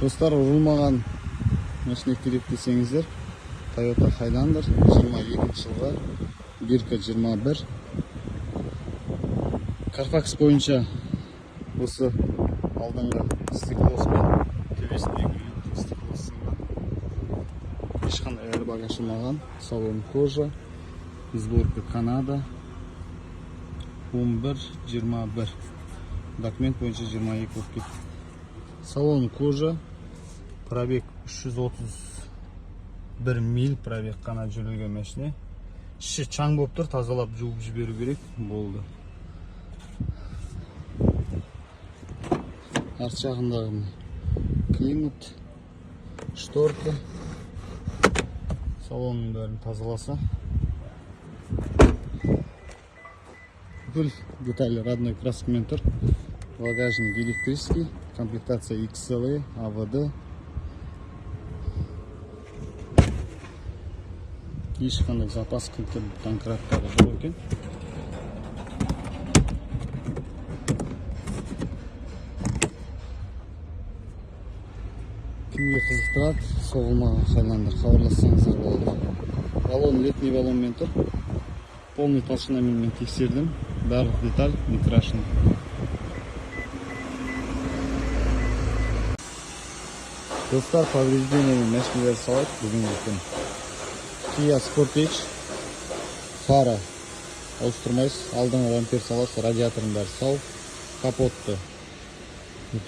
Достар, урулмаган машина керек десеңиздер, Toyota Highlander 22 жылға 1.21. Carfax бойынша осы алдыңғы стеклосымен төбесіне стеклосынан ешқандай airbag ашылмаған, салон кожа, сборка Канада 11-21. Документ бойынша 22 болып кетті. Салон кожа, пробег 331 миль пробег қана жүрілген машина. Іші чаң болып тұр, тазалап жуып жіберу керек болды. Арт жағындағы климат, шторка, салонның бәрін тазаласа. Бүкіл детали родной краскамен тұр. Багажник электрический, комплектация XLE, АВД. Ешқандай запас кілттер танкраттары жоқ екен. Кімге қызықтырады, соғылмаған Highlander хабарлассаңыздар болады. Баллон летний баллонмен тұр. Полный толщинамен тексердім. Барлық деталь не крашен. Достар, повреждениямен машиналар салады бүгінгі күн. Kia Sportage, фара ауыстырмайсыз, алдыңғы лампер саласы, радиаторын бәрі сау, капотты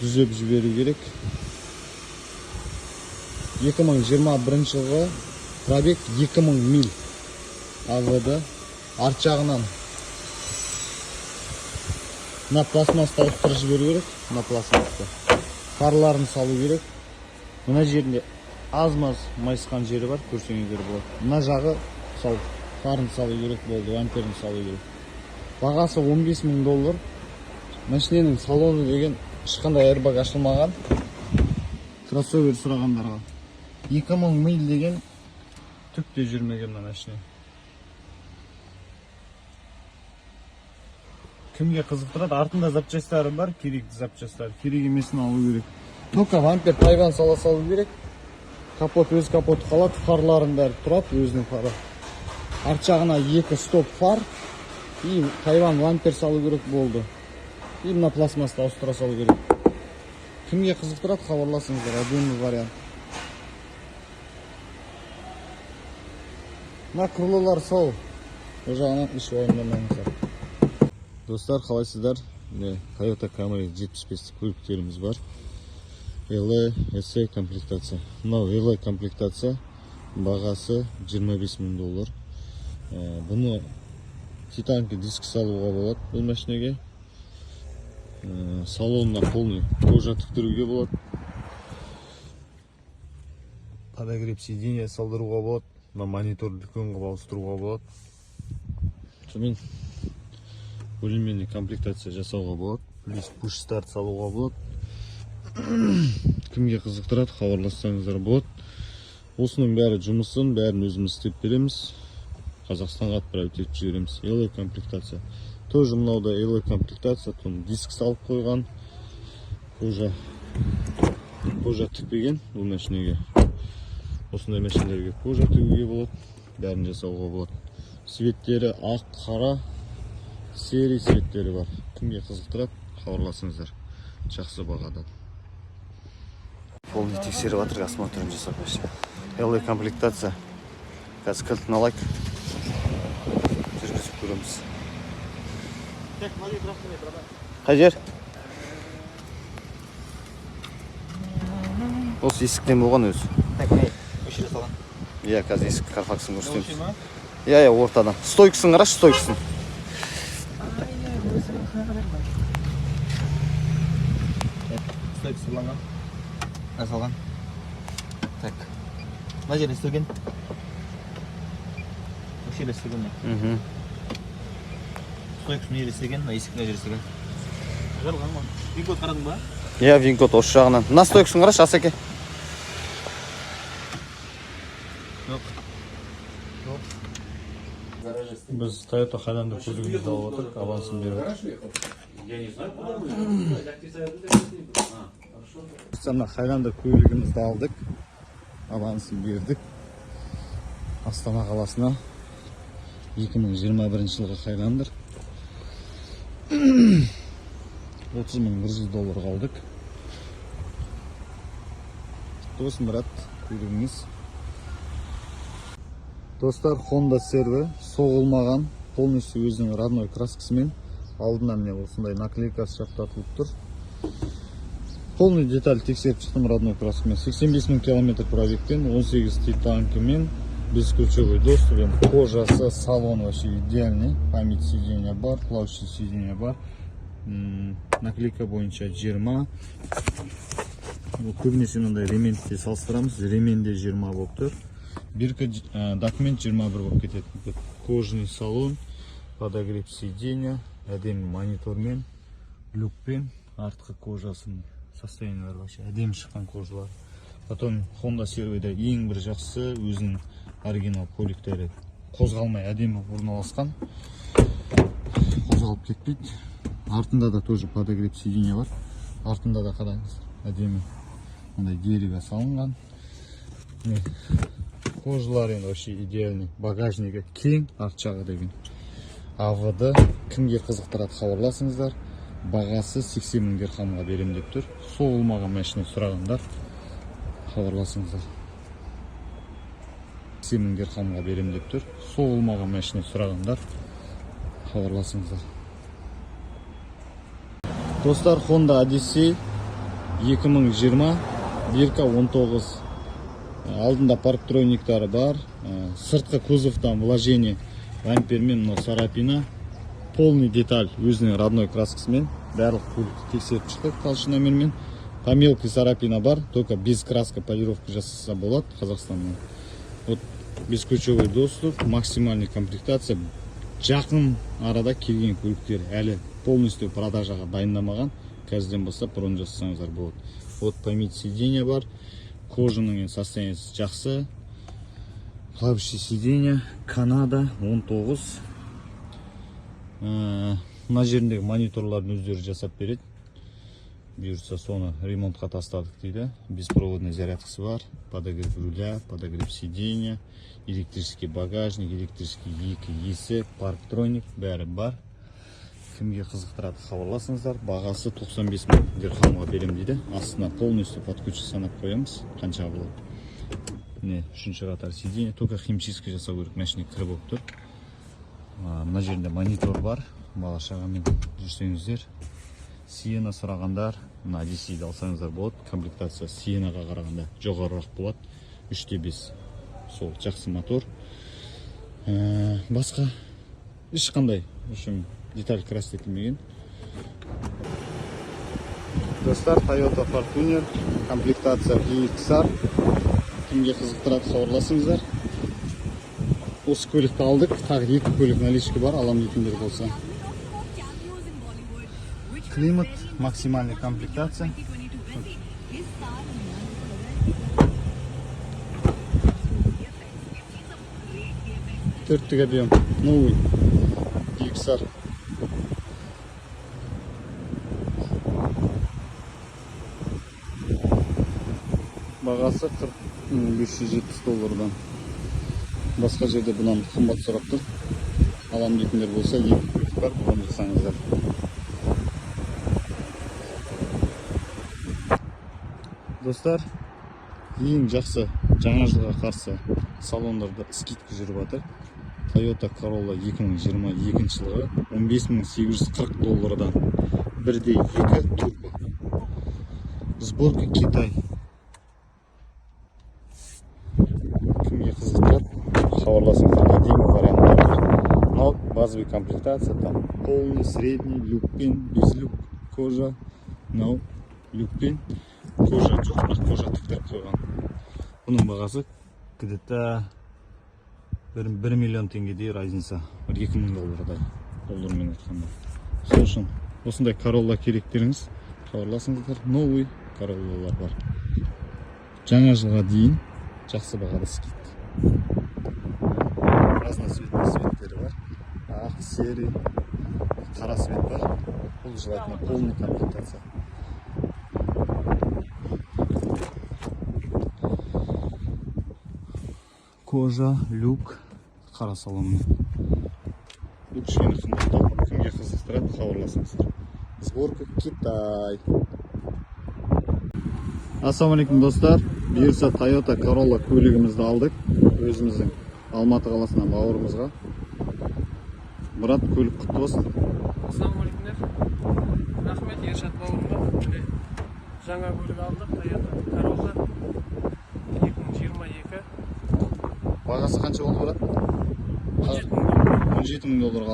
түзеп жіберу керек. 2021 жылғы пробег 2000 миль АВД. Арт жағынан мына пластмасты ауыстырып жіберу керек, мына пластмасты. Фарларын салу керек. Мына жерінде аз-маз майысқан жері бар, көрсеңіздер болады. Мына жағы сау, фарын салу керек болды, ламперін салу керек. Бағасы $15,000. Машиненің салоны деген ешқандай airbag ашылмаған. Кроссовер сұрағандарға 2000 миль деген түкте жүрмеген мына машина. Кімге қызықтырады? Артында запчастары бар, керекті запчастар. Керек емесін алу керек. Только вампер тайван сала салу керек. Капот өз капоты қалады, фарларын бәрі тұрады, өзінің фары. Арт жағына 2 стоп фар и тайван лампер салу керек болды. И мына пластмасты ауыстыра салу керек. Кімге қызықтырады, хабарласыңыздар, әдемі вариант. Мына крылылар сау. Ол жағынан еш уайымдамаңыздар. Достар, қалайсыздар? Toyota Camry 75 көліктеріміз бар. LE, SE комплектация. Мынау LE комплектация, бағасы $25,000. Бұны титанки диск салуға болады бұл машинеге. Салонына полный кожа тіктіруге болады. Подогрев сиденья салдыруға болады. Монитор үлкен қылып ауыстыруға болады. Сонымен бөлінмені комплектация жасауға болады. Плюс push start салуға болады. Кімге қызықтырады, хабарлассаңыздар болады. Осының бәрі жұмысын, бәрін өзіміз істеп береміз. Қазақстанға отправить етіп жібереміз. LE комплектация. Тоже мынауда LE комплектация, диск салып қойған. Кожа тікпеген бұл машинеге. Осындай машинелерге кожа тігуге болады. Бәрін жасауға болады. Светтері ақ, қара, серий светтері бар. Кімге қызықтырады, хабарласыңыздар. Жақсы бағадан. Полный тексеріп атырға осмотрын жасап машина. LE комплектация. Қазір кілтін алайық. Жүргізіп көреміз. Қай жер? Осы есіктен болған өзі. Өшіре салған? Иә, қазір есік Carfax'ын көрсетеміз. Иә, ортадан. Стойкысын қараш, стойкысын. Стойкысы бұланған. Салған. Так. Мына жер істелген? Өшіре істелген ме? Стойкысы мына жер істелген, есік мына жер істелген. Жарылған ма? Винкод қарадың ба? Иә, винкод осы жағынан. Мына стойкысын қараш, Асеке. Біз Toyota Highlander көзігімізді алып отырық, авансын беріп отырық. Мына Хайландер көлігімізді алдық, авансын бердік. Астана қаласына 2021 жылғы Хайландер $30,100 қалдық. Досын брат, көлігіңіз. Достар, Honda Serve соғылмаған, полностью өзінің родной краскасымен. Алдына міне осындай наклейкасы жақтатылып тұр. Полный деталь тексеріп шықтым родной краскамен. 85 000 км пробегпен, 18 титанкымен, бесключевой доступен, кожасы, салон вообще идеальный. Память сиденья бар, плавающий сиденья бар. Наклейка бойынша 20. Көбінесе мындай ремендте салыстырамыз, ременде 20 болып тұр. Бирка документ 21 болып кетеді. Кожаный салон, подогрев сиденья, әдемі монитормен, люкпен, артқы кожасын состояниелер вообще әдемі шыққан кожалар. Потом Honda Serve'де ең бір жақсы өзінің оригинал көліктері қозғалмай әдемі орналасқан. Қозғалып кетпейді. Артында да тоже подогрев сиденья бар. Артында да қараңыз, әдемі мындай дерево салынған. Кожалар енді вообще идеальный. Багажнигі кең, арт жағы деген. АВД кімге қызықтырады хабарласыңыздар. Бағасы 80 000 дирхамға берем деп тұр. Соғылмаған машина сұрағандар хабарласыңыздар. 80 000 дирхамға берем деп тұр. Соғылмаған машина сұрағандар хабарласыңыздар. Достар, Honda Odyssey 2020 бирка 19. Алдында парктрониктары бар. Сыртқы кузовтан вложение лампермен, но сарапина. Полный деталь өзінің родной краскасымен. Барлық көлікті тексеріп шықтық толщинамен. Помелкий сарапина бар, только без краска полировка жасаса болады Қазақстаннан. Вот бесключевой доступ, максимальный комплектация. Жақын арада келген көліктер әлі полностью продажаға дайындамаған. Қазірден бастап бронь жасасаңыздар болады. Вот память сиденья бар. Кожаның состояниесі жақсы. Плавающий сиденье, Канада 19. Мына жеріндегі мониторлардың өздері жасап береді. Бұйыртса соны ремонтқа тастадық дейді. Беспроводный зарядкасы бар. Подогрев руля, подогрев сиденья, электрический багажник, электрический екі есік, парктроник бәрі бар. Кімге қызықтырады хабарласыңыздар. Бағасы 95 000 дирхамға берем дейді. Астына полностью подключи санап қоямыз. Қанша болады. Үшінші қатар сиденье, только химчистка жасау керек, машина кіріп болып тұр. Мына жерінде монитор бар, бала шағамен жүрсеңіздер. Сиена сұрағандар, мына Odyssey'ді алсаңыздар болады. Комплектация Сиенаға қарағанда жоғарырақ болады. 3/5 сол жақсы мотор. Басқа ешқандай деталь крас етілмеген. Достар, Toyota Fortuner, комплектация EXR. Кімге қызықтырады хабарласыңыздар. Осы көлікті алдық, тағы 2 көлік наличка бар, алам дейтіндер болса. Климат, максимальный комплектация. Төрттік объем, новый EXR. Бағасы $40,570. Басқа жерде бұнан қымбат сұрап тұр. Алам дейтіндер болса, 2 көлік бар, бұған жасаңыздар. Достар, ең жақсы жаңа жылға қарсы салондарда скидка жүріп жатыр. Toyota Corolla 2022 жылғы $15,840. 1.2 турбо. Сборка Китай. Кімге қызықтырады хабарласыңыздар, әдемі варианттар. Но базовый комплектация там полный, средний, люкпен, без люк, кожа, но люкпен, кожа жоқ, бірақ кожа тіктіріп қойған. Бұның бағасы где-то $1 миллион теңгедей разница, $2,000 доллармен айтқанда. Сол үшін осындай Corolla керектеріңіз хабарласыңыздар. Новый Corollалар бар. Жаңа жылға дейін жақсы бағада скид. Разноцветный светтері бар. Ақ, серый, қара свет бар. Бұл желательно полный комплектация. кожа, люк, қара салонмен. Бұл кішкене қымбаттау, кімге қызықтырады, хабарласыңыздар. Сборка Китай. Ассалаумалейкум достар. Бұйырса Toyota Corolla көлігімізді алдық. Өзіміздің Алматы қаласынан бауырымызға. Мұрат, көлік құтты болсын. Ассалаумалейкумдер. Рахмет Ершат бауырымға. Жаңа көлік алдық, Toyota Corolla 2022. Бағасы қанша болды, Мұрат? 17 мың доллар. 17 мың долларға